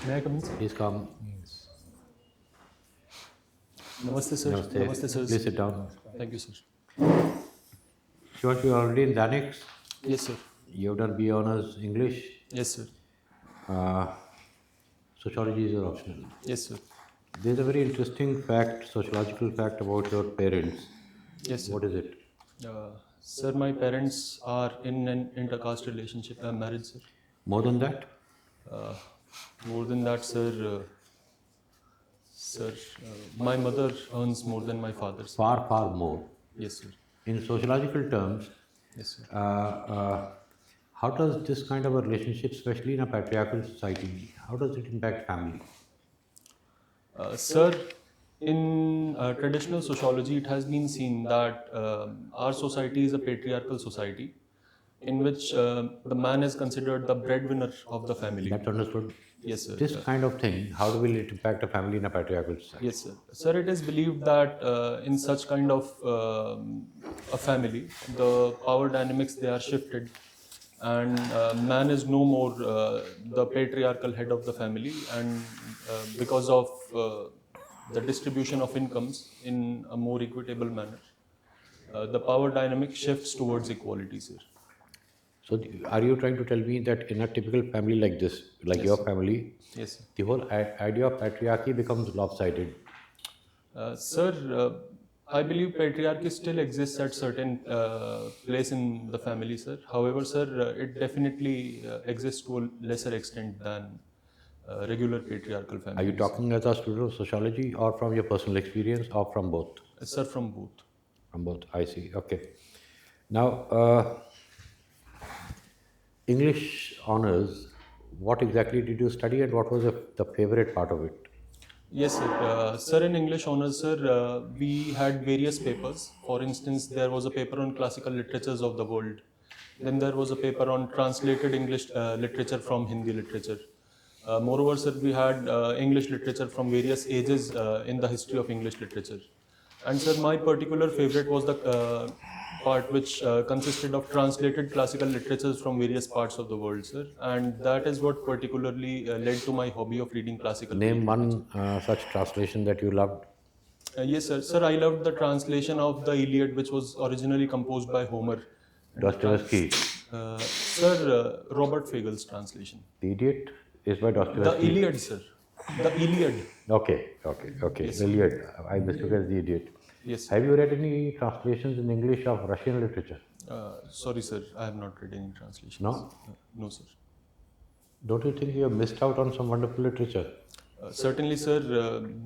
May I come in, sir? Please come. Yes. Namaste, sir. Namaste. Namaste, sir. Please sit down. Thank you, sir. Sure, you are already in Danix. Yes, sir. You have done B Honours English. Yes, sir. Sociology is your optional. Yes, sir. There is a very interesting fact, sociological fact about your parents. Yes, sir. What is it? Sir, my parents are in an intercaste relationship. I'm married, sir. More than that? More than that, sir, my mother earns more than my father, sir. Far, far more. Yes, sir. In sociological terms, Yes, sir. how does this kind of a relationship, especially in a patriarchal society, how does it impact family? Sir, in traditional sociology, it has been seen that our society is a patriarchal society in which the man is considered the breadwinner of the family. That's understood. Yes, sir. This kind of thing, how will it impact a family in a patriarchal society? Yes, sir. Sir, it is believed that in such kind of a family, the power dynamics, they are shifted, and man is no more the patriarchal head of the family, and because of the distribution of incomes in a more equitable manner, the power dynamic shifts towards equality, sir. So, are you trying to tell me that in a typical family like this, like Yes, your sir. family, Yes, sir. the whole idea of patriarchy becomes lopsided? Sir, I believe patriarchy still exists at certain place in the family, sir. However, sir, it definitely exists to a lesser extent than regular patriarchal families. Are you talking as a student of sociology or from your personal experience or from both? Sir, from both. From both, I see. Okay. Now, English honors, what exactly did you study and what was the favorite part of it? Yes, sir. Sir, in English honors, sir, we had various papers. For instance, there was a paper on classical literatures of the world. Then there was a paper on translated English literature from Hindi literature. Moreover, sir, we had English literature from various ages in the history of English literature. And sir, my particular favorite was the part which consisted of translated classical literatures from various parts of the world, sir. And that is what particularly led to my hobby of reading classical Name literature. one such translation that you loved. Yes, sir. Sir, I loved the translation of the Iliad, which was originally composed by Homer. And Dostoevsky. Sir, Robert Fagel's translation. The Idiot is by The Dostoevsky. Iliad, sir. The Iliad. Okay. Yes, The Iliad. I mistook as the Idiot. Yes. Have you read any translations in English of Russian literature? Sorry, sir. I have not read any translations. No? No, sir. Don't you think you have missed out on some wonderful literature? Certainly, sir.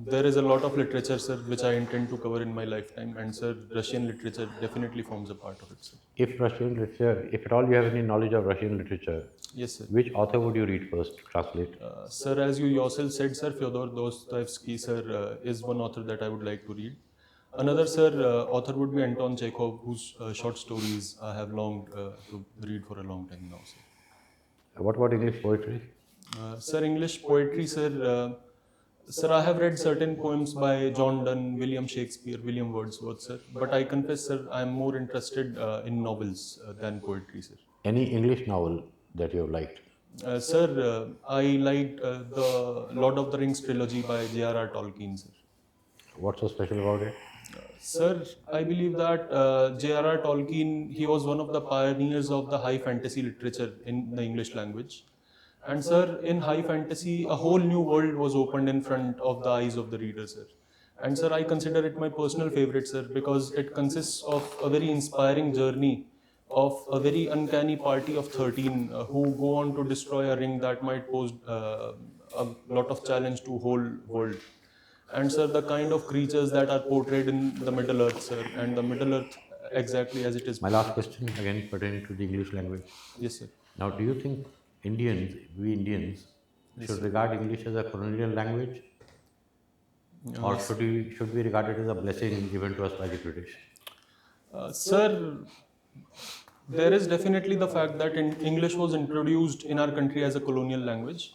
There is a lot of literature, sir, which I intend to cover in my lifetime. And, sir, Russian literature definitely forms a part of it, sir. If Russian literature, if at all you have any knowledge of Russian literature, Yes, sir. which author would you read first to translate? Sir, as you yourself said, sir, Fyodor Dostoevsky, sir, is one author that I would like to read. Another, sir, author would be Anton Chekhov, whose short stories I have longed to read for a long time now, sir. What about English poetry? Sir, English poetry, sir, sir, I have read certain poems by John Donne, William Shakespeare, William Wordsworth, sir. But I confess, sir, I am more interested in novels than poetry, sir. Any English novel that you have liked? Sir, I liked the Lord of the Rings trilogy by J.R.R. Tolkien, sir. What's so special about it? Sir, I believe that J.R.R. Tolkien, he was one of the pioneers of the high fantasy literature in the English language. And sir, in high fantasy, a whole new world was opened in front of the eyes of the reader, sir. And sir, I consider it my personal favorite, sir, because it consists of a very inspiring journey of a very uncanny party of 13 who go on to destroy a ring that might pose a lot of challenge to whole world. And sir, the kind of creatures that are portrayed in the Middle Earth, sir, and the Middle Earth exactly as it is. My last question, again pertaining to the English language. Yes, sir. Now, do you think we Indians, should regard English as a colonial language? Or should we regard it as a blessing given to us by the British? Sir, there is definitely the fact that English was introduced in our country as a colonial language.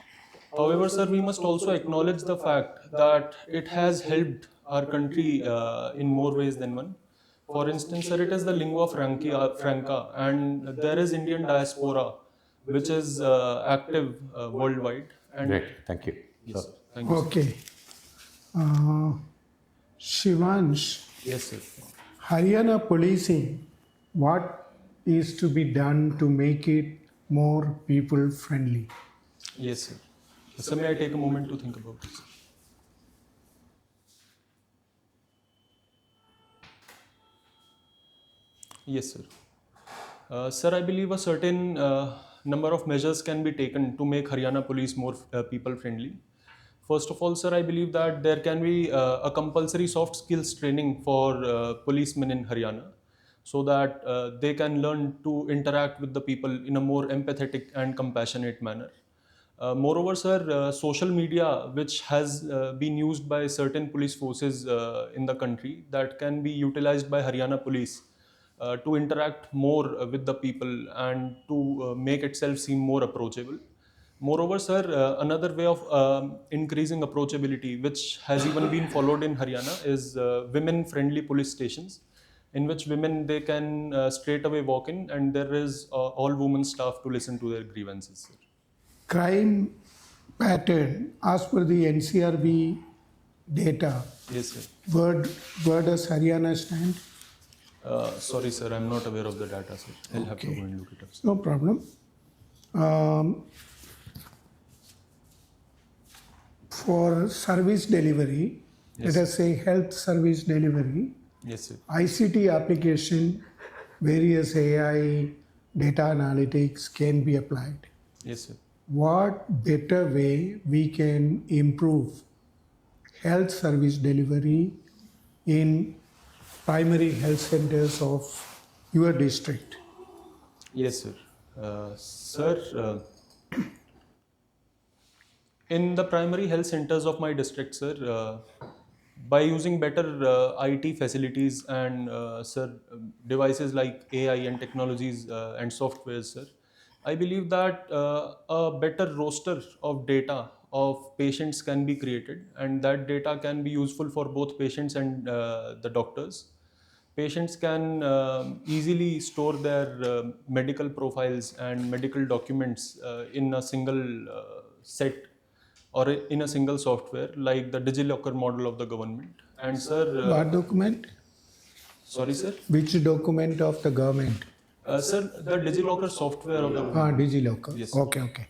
However, sir, we must also acknowledge the fact that it has helped our country in more ways than one. For instance, sir, it is the lingua franca, and there is Indian diaspora, which is active worldwide. And Great, thank you. Yes, sir. Thank you, sir. Okay. Shivansh, Yes, sir. Haryana policing, what is to be done to make it more people friendly? Yes, sir. Sir, may I take a moment to think about this? Yes, sir. Sir, I believe a certain number of measures can be taken to make Haryana police more people friendly. First of all, sir, I believe that there can be a compulsory soft skills training for policemen in Haryana so that they can learn to interact with the people in a more empathetic and compassionate manner. Moreover, sir, social media, which has been used by certain police forces in the country, that can be utilized by Haryana police to interact more with the people and to make itself seem more approachable. Moreover, sir, another way of increasing approachability, which has even been followed in Haryana, is women-friendly police stations, in which women they can straight away walk in, and there is all women staff to listen to their grievances, sir. Crime pattern, as per the NCRB data, Yes, sir. where does Haryana stand? Sorry, sir, I'm not aware of the data, sir. I'll have to Okay. go and look it up, sir. No problem. For service delivery, Yes, let us say health service delivery, Yes, sir. ICT application, various AI, data analytics can be applied. Yes, sir. What better way we can improve health service delivery in primary health centers of your district? Yes, sir. Sir, in the primary health centers of my district, sir, by using better IT facilities and sir, devices like AI and technologies and softwares, sir, I believe that a better roster of data of patients can be created, and that data can be useful for both patients and the doctors. Patients can easily store their medical profiles and medical documents in a single set or in a single software like the DigiLocker model of the government. And sir, What document? sorry, sir. Which document of the government? Sir, the DigiLocker software of the government. DigiLocker. Yes. Okay.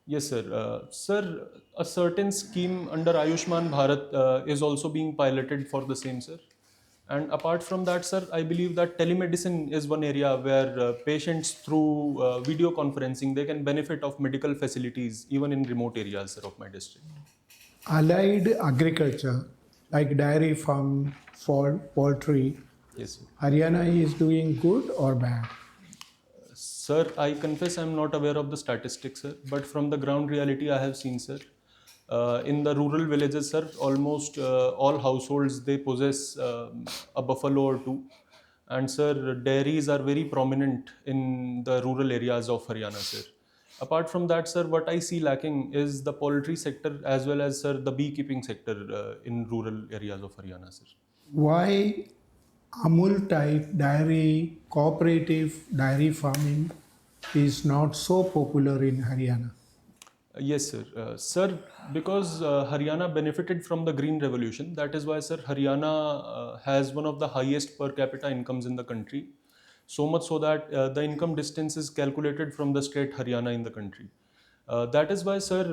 Yes, sir. Sir, a certain scheme under Ayushman Bharat is also being piloted for the same, sir. And apart from that, sir, I believe that telemedicine is one area where patients through video conferencing, they can benefit of medical facilities even in remote areas, sir, of my district. Allied agriculture, like dairy farm, poultry, Yes, sir. Haryana is doing good or bad? Sir, I confess I'm not aware of the statistics, sir, but from the ground reality I have seen, sir. In the rural villages, sir, almost all households they possess a buffalo or two, and sir, dairies are very prominent in the rural areas of Haryana, sir. Apart from that, sir, what I see lacking is the poultry sector as well as, sir, the beekeeping sector in rural areas of Haryana, sir. Why Amul type dairy, cooperative dairy farming is not so popular in Haryana? Yes, sir. Sir, because Haryana benefited from the Green Revolution, that is why, sir, Haryana has one of the highest per capita incomes in the country. So much so that the income distance is calculated from the state Haryana in the country. That is why, sir,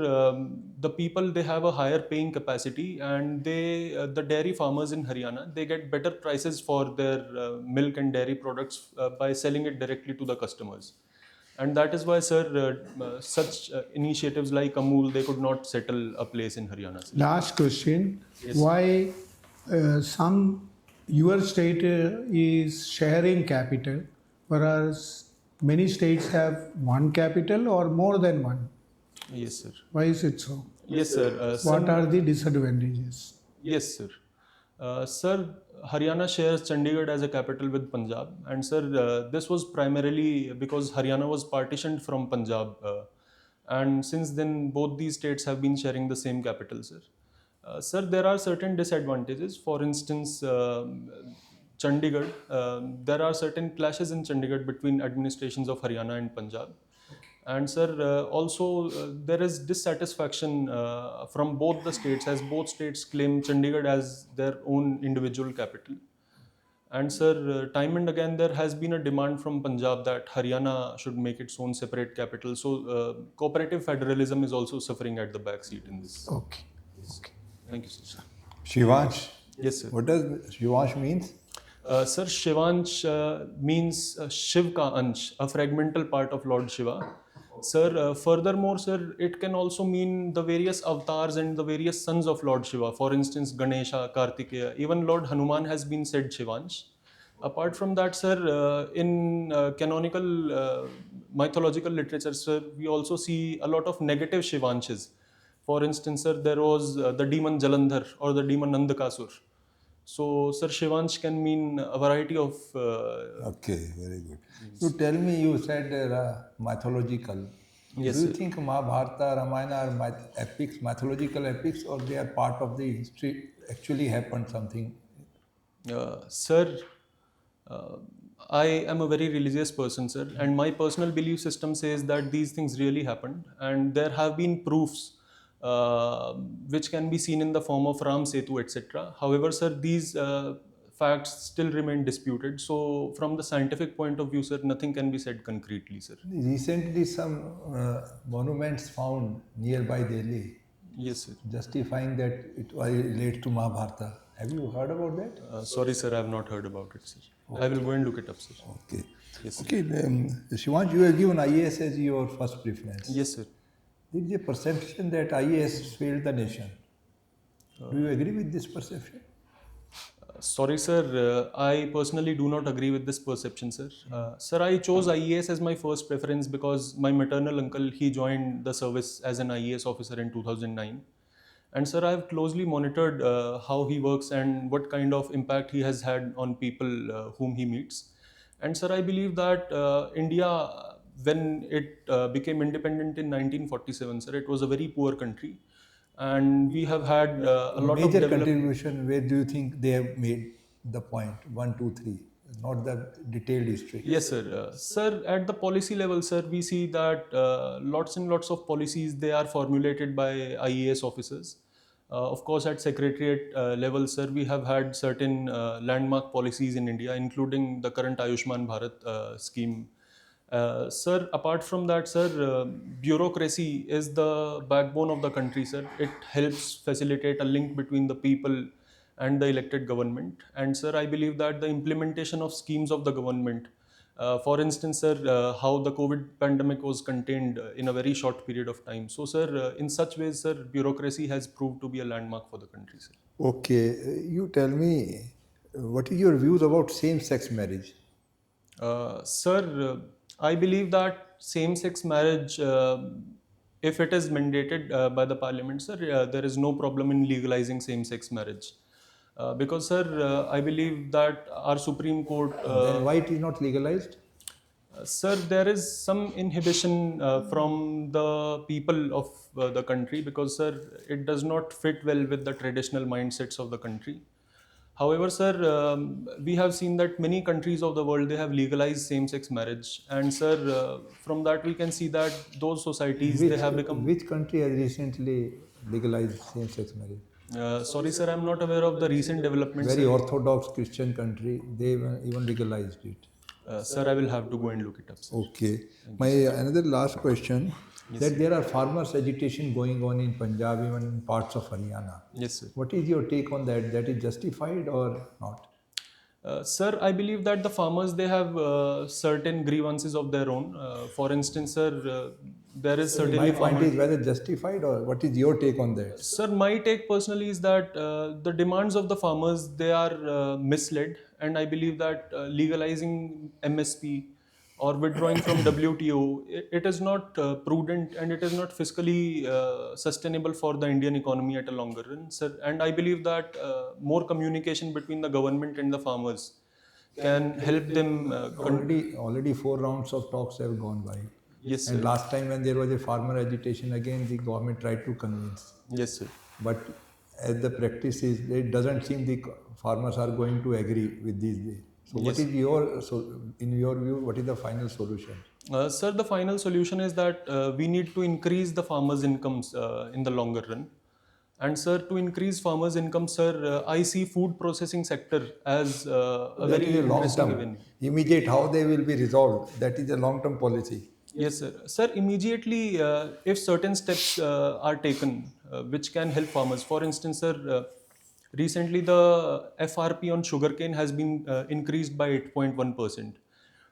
the people they have a higher paying capacity, and the dairy farmers in Haryana they get better prices for their milk and dairy products by selling it directly to the customers. And that is why, sir, such initiatives like Amul, they could not settle a place in Haryana, sir. Last question. Yes. Why your state is sharing capital, whereas many states have one capital or more than one? Yes, sir. Why is it so? Yes, sir. What are the disadvantages? Yes, sir. Sir, Haryana shares Chandigarh as a capital with Punjab, and sir, this was primarily because Haryana was partitioned from Punjab, and since then both these states have been sharing the same capital, sir. Sir, there are certain disadvantages. For instance, Chandigarh, there are certain clashes in Chandigarh between administrations of Haryana and Punjab. And sir, also there is dissatisfaction from both the states, as both states claim Chandigarh as their own individual capital. And sir, time and again there has been a demand from Punjab that Haryana should make its own separate capital. So cooperative federalism is also suffering at the back seat in this. Okay. Yes. Thank you, sir. Shivansh. Yes, sir. What does Shivansh means? Sir, Shivansh means Shiv ka ansh, a fragmental part of Lord Shiva. Sir, furthermore, sir, it can also mean the various avatars and the various sons of Lord Shiva. For instance, Ganesha, Kartikeya, even Lord Hanuman has been said Shivansh. Apart from that, sir, in canonical mythological literature, sir, we also see a lot of negative Shivanshas. For instance, sir, there was the demon Jalandhar or the demon Nandakasur. So, sir, Shivansh can mean a variety of. Okay, very good. You tell me, you said mythological. Yes, Do you sir. think Mahabharata, Ramayana are epics, mythological epics, or they are part of the history? Actually happened something? Sir, I am a very religious person, sir, and my personal belief system says that these things really happened, and there have been proofs which can be seen in the form of Ram Setu, etc. However, sir, these facts still remain disputed. So, from the scientific point of view, sir, nothing can be said concretely, sir. Recently, some monuments found nearby Delhi Yes, sir. justifying that it relates to Mahabharata. Have you heard about that? Sorry, sir, I have not heard about it, sir. I will go and look it up, sir. Okay. Yes, sir. Okay, Shivansh, you have given IAS as your first preference. Yes, sir. There is a perception that IAS failed the nation. Do you agree with this perception? Sorry, sir. I personally do not agree with this perception, sir. Sir, I chose IAS as my first preference because my maternal uncle, he joined the service as an IAS officer in 2009. And sir, I have closely monitored how he works and what kind of impact he has had on people whom he meets. And sir, I believe that India, when it became independent in 1947, sir, it was a very poor country. And we have had a lot of Major development. contribution, where do you think they have made the point? 1, 2, 3, not the detailed history. Yes, sir. Sir, at the policy level, sir, we see that lots and lots of policies, they are formulated by IAS officers. Of course, at secretariat level, sir, we have had certain landmark policies in India, including the current Ayushman Bharat scheme. Sir, apart from that, sir, bureaucracy is the backbone of the country, sir. It helps facilitate a link between the people and the elected government. And sir, I believe that the implementation of schemes of the government, for instance, sir, how the COVID pandemic was contained in a very short period of time. So, sir, in such ways, sir, bureaucracy has proved to be a landmark for the country, sir. Okay, you tell me, what is your views about same-sex marriage? Sir, I believe that same-sex marriage, if it is mandated by the parliament, sir, there is no problem in legalizing same-sex marriage. Because, sir, I believe that our Supreme Court... Then why it is not legalized? Sir, there is some inhibition from the people of the country because, sir, it does not fit well with the traditional mindsets of the country. However, sir, we have seen that many countries of the world, they have legalized same-sex marriage. And, sir, from that we can see that those societies, they have become... Which country has recently legalized same-sex marriage? Sorry, sir, I'm not aware of the recent developments. Very sir. orthodox Christian country, they even legalized it. Sir, I will have to go and look it up, sir. Okay. My another last question, that there are farmers' agitation going on in Punjab, even in parts of Haryana. Yes, sir. What is your take on that? That is justified or not? Sir, I believe that the farmers, they have certain grievances of their own. For instance, sir, there is certainly... My point is whether justified, or what is your take on that? Sir, my take personally is that the demands of the farmers, they are misled, and I believe that legalizing MSP or withdrawing from WTO, it is not prudent and it is not fiscally sustainable for the Indian economy at a longer run, sir. And I believe that more communication between the government and the farmers can help them. Already 4 rounds of talks have gone by. Yes, sir. And last time when there was a farmer agitation, again the government tried to convince. Yes, sir. But as the practice is, it doesn't seem the farmers are going to agree with these. So what is in your view, what is the final solution? Sir, the final solution is that we need to increase the farmers' incomes in the longer run. And sir, to increase farmers' income, sir, I see food processing sector as a That very is a long interesting term. avenue. Immediate, how they will be resolved. That is a long term policy. Yes, sir. Sir, immediately, if certain steps are taken which can help farmers, for instance, sir, recently the FRP on sugarcane has been increased by 8.1%.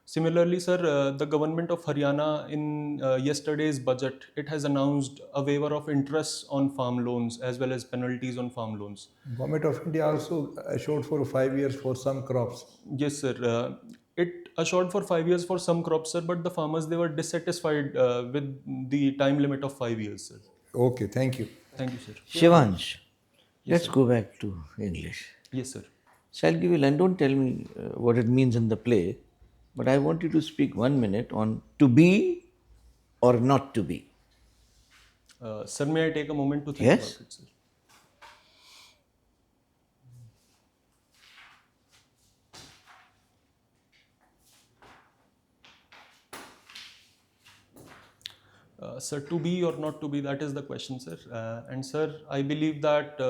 Similarly, sir, the government of Haryana in yesterday's budget, it has announced a waiver of interest on farm loans as well as penalties on farm loans. Government of India also assured for 5 years for some crops. Yes, sir. It assured for 5 years for some crops, sir, but the farmers they were dissatisfied with the time limit of 5 years, sir. Okay, thank you. Thank you, sir. Shivansh, let's go back to English. Yes, sir. So I'll give you line. Don't tell me what it means in the play, but I want you to speak 1 minute on to be or not to be. Sir, may I take a moment to think Yes. about it, sir? Sir, to be or not to be, that is the question, sir. And sir, I believe that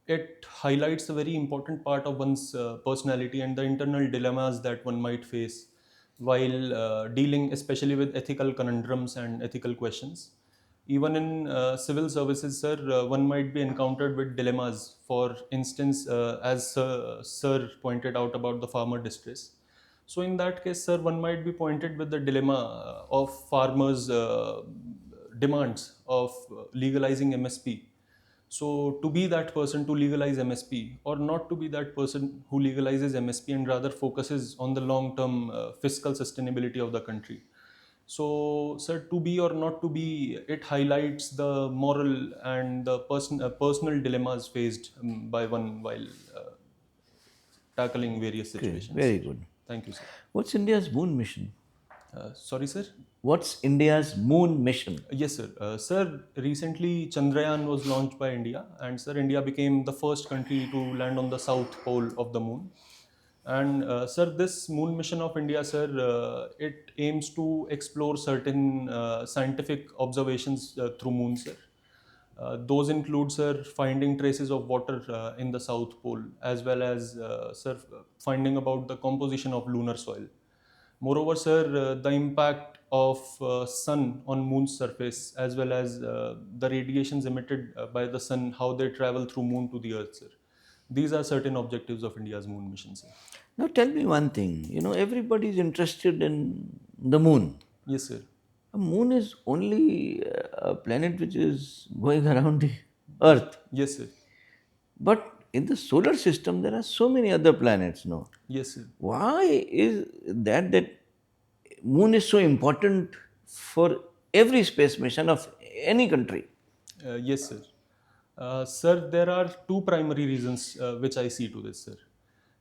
it highlights a very important part of one's personality and the internal dilemmas that one might face while dealing especially with ethical conundrums and ethical questions. Even in civil services, sir, one might be encountered with dilemmas. For instance, as sir pointed out about the farmer distress. So in that case, sir, one might be pointed with the dilemma of farmers' demands of legalizing MSP. So to be that person to legalize MSP or not to be that person who legalizes MSP and rather focuses on the long-term fiscal sustainability of the country. So, sir, to be or not to be, it highlights the moral and the personal dilemmas faced by one while tackling various situations. Very good. Thank you, sir. What's India's moon mission? Sorry, sir. What's India's moon mission? Yes, sir. Sir, recently Chandrayaan was launched by India, and sir, India became the first country to land on the south pole of the moon. And sir, this moon mission of India, sir, it aims to explore certain scientific observations through moon, sir. Those include, sir, finding traces of water in the south pole, as well as, sir, finding about the composition of lunar soil. Moreover, sir, the impact of sun on moon's surface, as well as the radiations emitted by the sun, how they travel through moon to the earth, sir. These are certain objectives of India's moon mission, sir. Now tell me one thing. You know, everybody is interested in the moon. Yes, sir. A moon is only a planet which is going around the Earth. Yes, sir. But in the solar system, there are so many other planets, no? Yes, sir. Why is that moon is so important for every space mission of any country? Yes, sir. Sir, there are two primary reasons which I see to this, sir.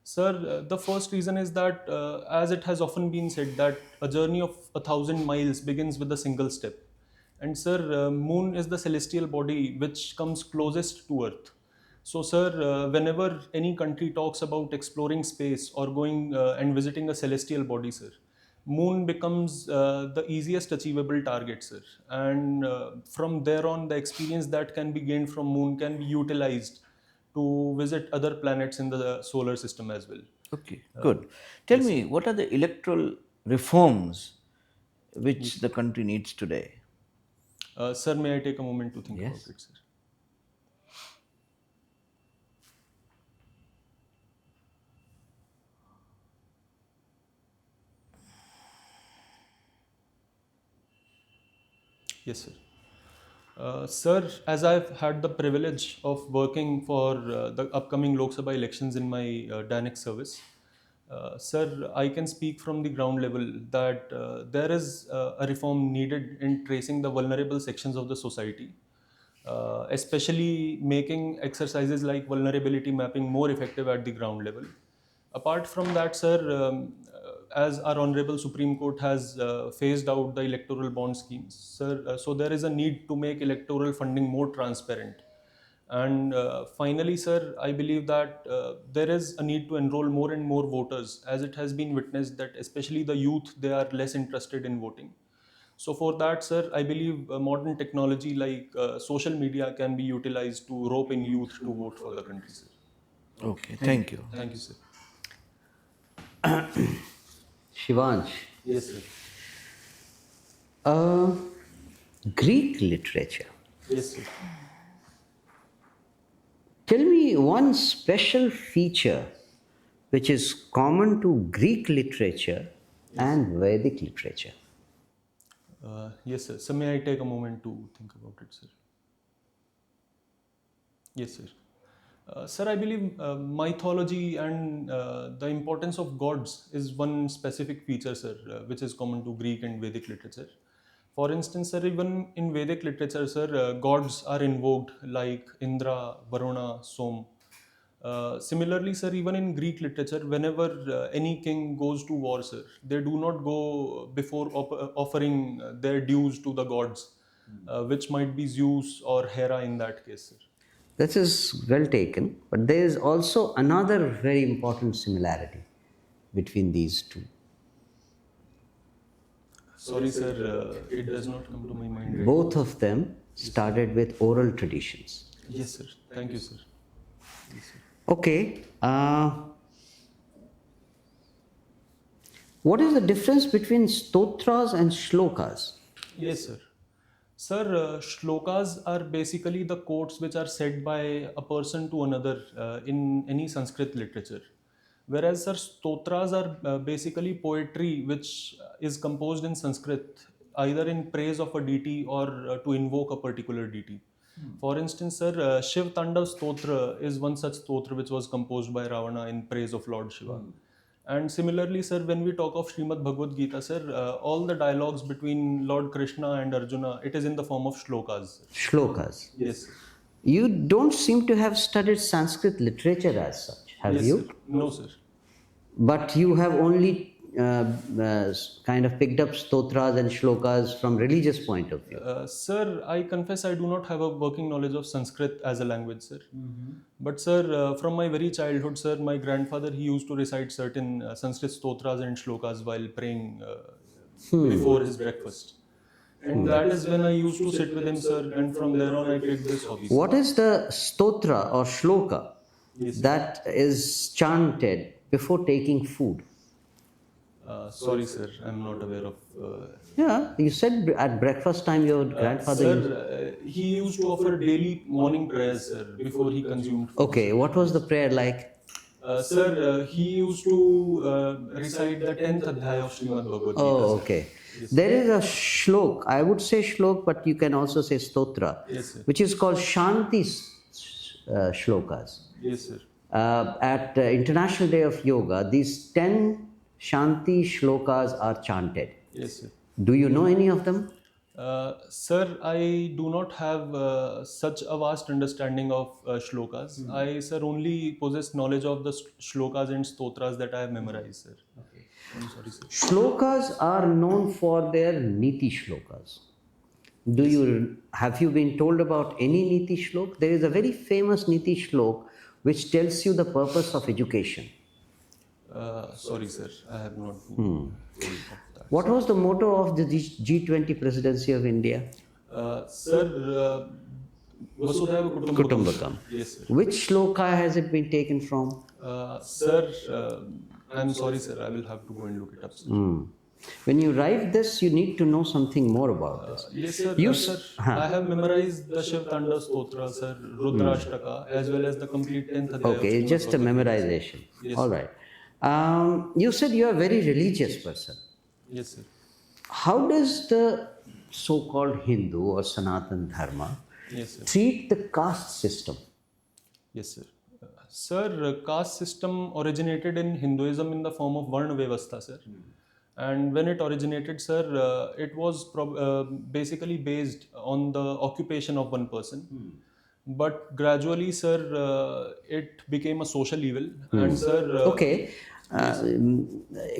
Sir, the first reason is that, as it has often been said, that a journey of 1,000 miles begins with a single step. And sir, moon is the celestial body which comes closest to Earth. So, sir, whenever any country talks about exploring space or going and visiting a celestial body, sir, moon becomes the easiest achievable target, sir. And from there on, the experience that can be gained from moon can be utilized to visit other planets in the solar system as well. Okay, good. Tell me, what are the electoral reforms which the country needs today? Sir, may I take a moment to think Yes. about it, sir? Yes, sir. Sir, as I've had the privilege of working for the upcoming Lok Sabha elections in my DANIC service, sir, I can speak from the ground level that there is a reform needed in tracing the vulnerable sections of the society, especially making exercises like vulnerability mapping more effective at the ground level. Apart from that, sir, as our Honorable Supreme Court has phased out the electoral bond schemes, sir, so there is a need to make electoral funding more transparent. And finally, sir, I believe that there is a need to enroll more and more voters, as it has been witnessed that especially the youth, they are less interested in voting. So for that, sir, I believe modern technology like social media can be utilized to rope in youth to vote for the country, sir. Okay, thank you. Thank you, sir. Shivansh, Yes, sir. Greek literature. Yes, sir. Tell me one special feature which is common to Greek literature and Vedic literature. Yes, sir. So may I take a moment to think about it, sir? Yes, sir. Sir, I believe mythology and the importance of gods is one specific feature, sir, which is common to Greek and Vedic literature. For instance, sir, even in Vedic literature, sir, gods are invoked like Indra, Varuna, Som. Similarly, sir, even in Greek literature, whenever any king goes to war, sir, they do not go before offering their dues to the gods, which might be Zeus or Hera in that case, sir. This is well taken, but there is also another very important similarity between these two. Sorry, sir, it does not come to my mind. Right Both of them started with oral traditions. now. Yes, sir. Thank you, sir. Yes, sir. Okay. What is the difference between stotras and shlokas? Yes, sir. Sir, shlokas are basically the quotes which are said by a person to another in any Sanskrit literature. Whereas, sir, stotras are basically poetry which is composed in Sanskrit, either in praise of a deity or to invoke a particular deity. For instance, sir, Shiv Tandav Stotra is one such stotra which was composed by Ravana in praise of Lord Shiva. And similarly, sir, when we talk of Srimad Bhagavad Gita, sir, all the dialogues between Lord Krishna and Arjuna, it is in the form of shlokas. Shlokas. Yes, sir. You don't seem to have studied Sanskrit literature as such, have Yes, you? sir. No, sir. But you have only kind of picked up stotras and shlokas from religious point of view. Sir, I confess I do not have a working knowledge of Sanskrit as a language, sir. But sir, from my very childhood, sir, my grandfather, he used to recite certain Sanskrit stotras and shlokas while praying before his breakfast. And that is when I used to sit with him, sir, and from there on I picked this hobby. Sir. What is the stotra or shloka Yes, sir. that is chanted before taking food? Sorry, sir, I'm not aware of. Yeah, you said at breakfast time your grandfather used... Sir, he used to offer daily morning prayers, sir, before he consumed food. Okay, what was the prayer like? Sir, he used to recite the 10th adhyaya of Srimad Bhagavad Gita. Oh, sir. okay. There is a shlok, I would say shlok, but you can also say stotra, Yes, sir. which is called Shanti shlokas. Yes, sir. At International Day of Yoga, these 10 Shanti shlokas are chanted. Yes, sir. Do you know any of them? Sir, I do not have such a vast understanding of shlokas. I, sir, only possess knowledge of the shlokas and stotras that I have memorized, sir. Okay. I'm sorry, sir. Shlokas are known for their niti shlokas. Have you been told about any niti shlok? There is a very famous niti shlok which tells you the purpose of education. Sorry, sir. I have not been told of that. What was the motto of the G20 presidency of India? Sir, Vasudhaiva Kutumbakam. Yes, sir. Which shloka has it been taken from? Sir, I'm sorry, sir. I will have to go and look it up, sir. When you write this, you need to know something more about this. Yes, sir. You Sir, I have memorized the Shiv Tanda Stotra, sir, Rudrashtaka, as well as the complete 10th adhyaya. Okay, it's just a memorization. Yes, All right. You said you are a very religious person. Yes, sir. How does the so-called Hindu or Sanatan Dharma Yes, sir. treat the caste system? Yes, sir. Sir, caste system originated in Hinduism in the form of Varna Vyavastha, sir. And when it originated, sir, it was basically based on the occupation of one person. But gradually, sir, it became a social evil. And, sir, Okay.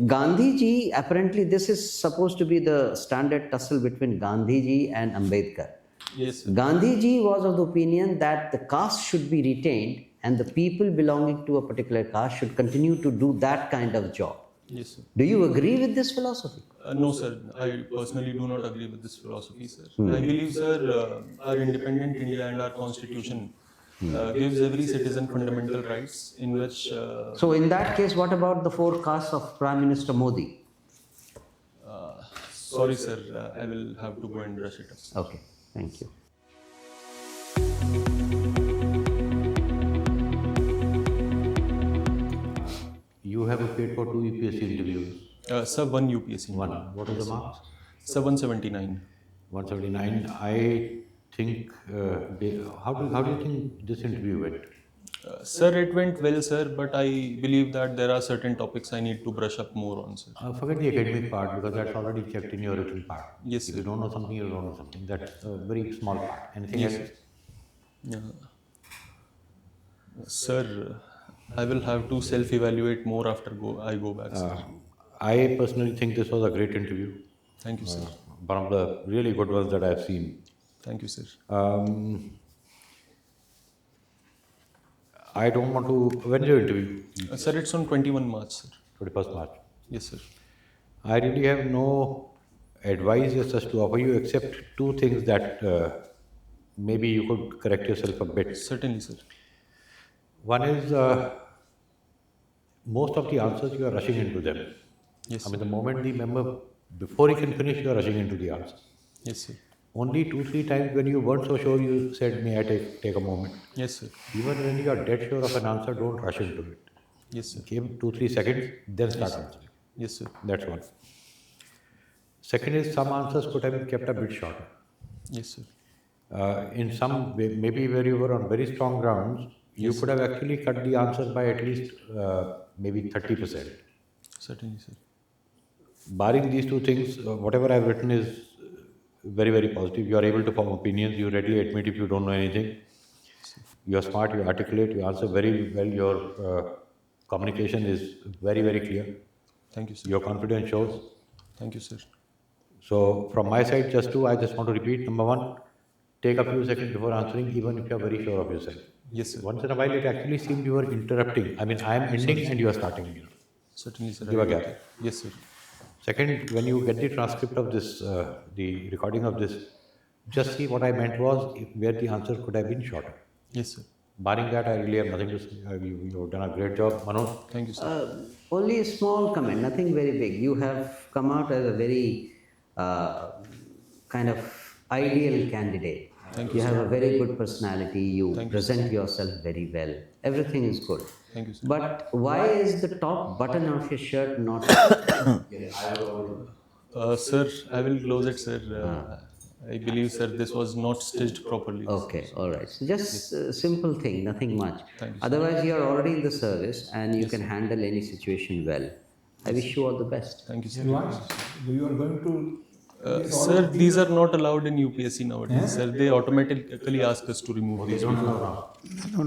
Gandhiji, apparently this is supposed to be the standard tussle between Gandhiji and Ambedkar. Yes, sir. Gandhiji was of the opinion that the caste should be retained and the people belonging to a particular caste should continue to do that kind of job. Yes, sir. Do you agree with this philosophy? No, sir. I personally do not agree with this philosophy, sir. I believe, sir, our independent India and our constitution gives every citizen fundamental rights in which. So, in that case, what about the 4 castes of Prime Minister Modi? Sorry, sir. I will have to go and brush it up. Okay, thank you. You have appeared for 2 UPSC interviews. Sir, 1 UPSC. One. What are the marks? Sir, 179. 179. I think. How do you think this interview went? Sir, it went well, sir, but I believe that there are certain topics I need to brush up more on, sir. Forget the academic part because that's already checked in your written part. Yes, If sir. you don't know something, you don't know something. That's a very small part. Anything else? Yeah. Sir, I will have to self-evaluate more after I go back, sir. I personally think this was a great interview. Thank you, sir. One of the really good ones that I've seen. Thank you, sir. I don't want to. When's your interview? Sir, it's on 21 March, sir. 21st March. Yes, sir. I really have no advice as such to offer you except 2 things that maybe you could correct yourself a bit. Certainly, sir. One is most of the answers you are rushing into them. Yes, I sir. mean, the moment the member, before he can finish, you are rushing into the answer. Yes, sir. Only 2-3 times when you weren't so sure, you said, may I take a moment. Yes, sir. Even when you are dead sure of an answer, don't rush into it. Yes, sir. Give 2-3 seconds, then start answering. Yes, sir. That's one. Second is some answers could have been kept a bit shorter. Yes, sir. In some way, maybe where you were on very strong grounds, you could have actually cut the answers by at least maybe 30%. Certainly, sir. Barring these 2 things, whatever I've written is very, very positive. You are able to form opinions. You readily admit if you don't know anything. You are smart, you articulate, you answer very well. Your communication is very, very clear. Thank you, sir. Your confidence shows. Thank you, sir. So from my side, I just want to repeat. Number 1, take a few seconds before answering, even if you are very sure of yourself. Yes, sir. Once in a while, it actually seemed you were interrupting. I mean, I am ending and you are starting. Certainly, sir. Give a gap. Yes, sir. Second, when you get the transcript of this, the recording of this, just see what I meant was where the answer could have been shorter. Yes, sir. Barring that, I really have nothing to say. You've done a great job, Manoj. Thank you, sir. Only a small comment, nothing very big. You have come out as a very kind of ideal candidate. Thank You have a very good personality. You Thank you, present yourself very well. Everything is good. Thank you, sir. But why is the top button of your shirt not? Sir, I will close it, sir. I believe, sir, this was not stitched properly. Okay, all right. So just a simple thing, nothing much. Thank you, sir. Otherwise, you are already in the service and you can handle any situation well. I wish you all the best. Thank you, sir. You are going to. Sir, these are not allowed in UPSC nowadays, sir. They automatically ask us to remove these. Sir,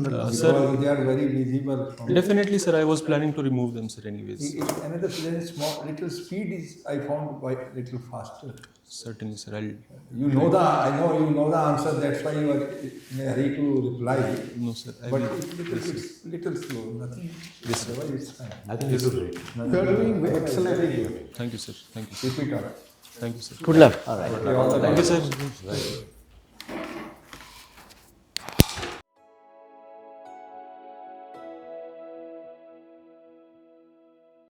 Because they are very visible. definitely, sir. I was planning to remove them, sir. Anyways, Another small little speed is I found quite little faster. certainly, sir. I'll. I know you know the answer. That's why you are in a hurry to reply. No, sir. I But will. it's little slow. Nothing. Yes, sir. Otherwise, it's fine. I think you do great. You are doing excellently good. Thank you, sir. Thank you, sir. Keep it up. Thank you, sir. Good luck. All right. Okay, all the Thank you, best. sir.